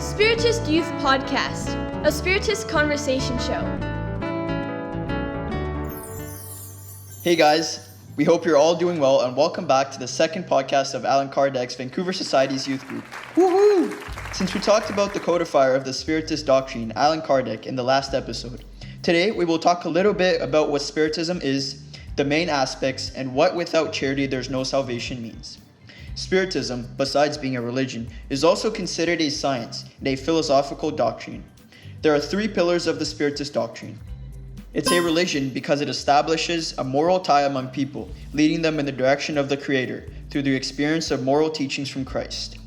Spiritist Youth Podcast, a Spiritist conversation show. Hey guys, we hope you're all doing well and welcome back to the second podcast of Allan Kardec's Vancouver Society's youth group. Woohoo! Since we talked about the codifier of the Spiritist Doctrine, Allan Kardec, in the last episode, today we will talk a little bit about what Spiritism is, the main aspects, and what without charity there's no salvation means. Spiritism, besides being a religion, is also considered a science and a philosophical doctrine. There are three pillars of the Spiritist doctrine. It's a religion because it establishes a moral tie among people, leading them in the direction of the Creator through the experience of moral teachings from Christ.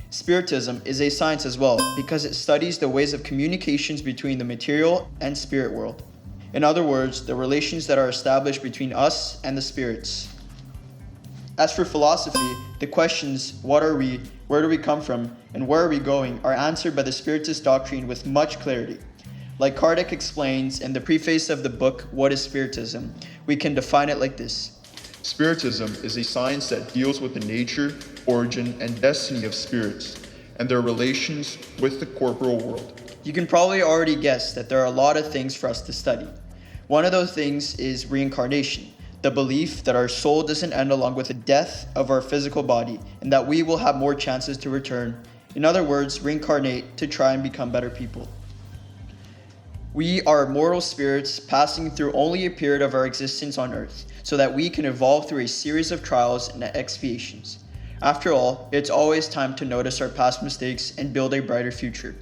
Spiritism is a science as well because it studies the ways of communications between the material and spirit world. In other words, the relations that are established between us and the spirits. As for philosophy, the questions, what are we, where do we come from, and where are we going, are answered by the Spiritist doctrine with much clarity. Like Kardec explains in the preface of the book, What is Spiritism? We can define it like this. Spiritism is a science that deals with the nature, origin, and destiny of spirits, and their relations with the corporal world. You can probably already guess that there are a lot of things for us to study. One of those things is reincarnation. The belief that our soul doesn't end along with the death of our physical body and that we will have more chances to return. In other words, reincarnate to try and become better people. We are mortal spirits passing through only a period of our existence on earth so that we can evolve through a series of trials and expiations. After all, it's always time to notice our past mistakes and build a brighter future.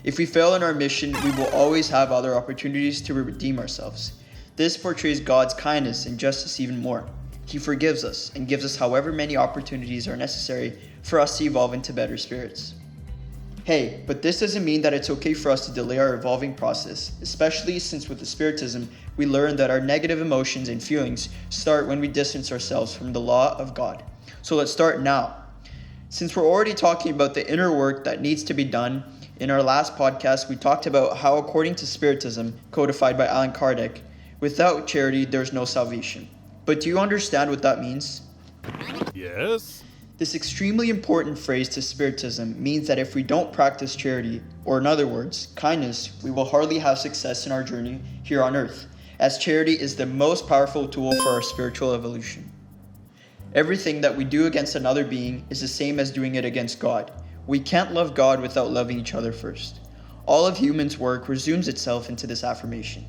If we fail in our mission, we will always have other opportunities to redeem ourselves. This portrays God's kindness and justice even more. He forgives us and gives us however many opportunities are necessary for us to evolve into better spirits. Hey, but this doesn't mean that it's okay for us to delay our evolving process, especially since with the Spiritism, we learn that our negative emotions and feelings start when we distance ourselves from the law of God. So let's start now. Since we're already talking about the inner work that needs to be done, in our last podcast we talked about how according to Spiritism, codified by Allan Kardec, without charity, there's no salvation. But do you understand what that means? Yes. This extremely important phrase to Spiritism means that if we don't practice charity, or in other words, kindness, we will hardly have success in our journey here on earth, as charity is the most powerful tool for our spiritual evolution. Everything that we do against another being is the same as doing it against God. We can't love God without loving each other first. All of humans' work resumes itself into this affirmation.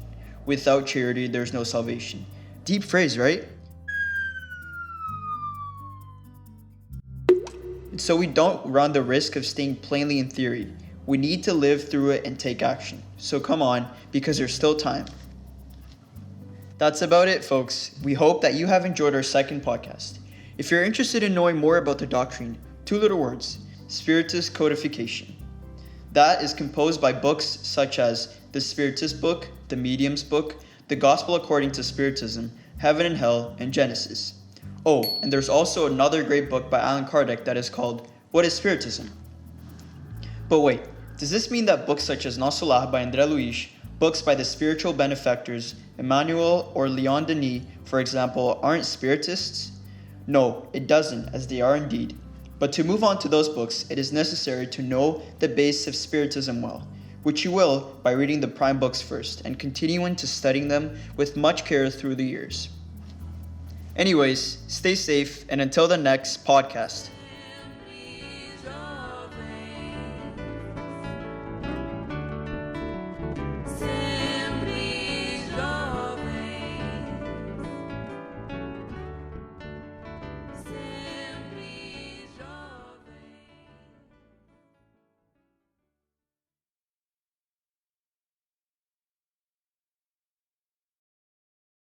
Without charity, there's no salvation. Deep phrase, right? So we don't run the risk of staying plainly in theory. We need to live through it and take action. So come on, because there's still time. That's about it, folks. We hope that you have enjoyed our second podcast. If you're interested in knowing more about the doctrine, 2 little words, Spiritist codification. That is composed by books such as the Spiritist book, the Medium's book, the Gospel according to Spiritism, Heaven and Hell, and Genesis. Oh, and there's also another great book by Allan Kardec that is called What is Spiritism? But wait, does this mean that books such as Nosso Lar by André Luiz, books by the spiritual benefactors Emmanuel or Leon Denis, for example, aren't Spiritists? No, it doesn't, as they are indeed. But to move on to those books, it is necessary to know the base of Spiritism well, which you will by reading the prime books first and continuing to studying them with much care through the years. Anyways, stay safe, and until the next podcast,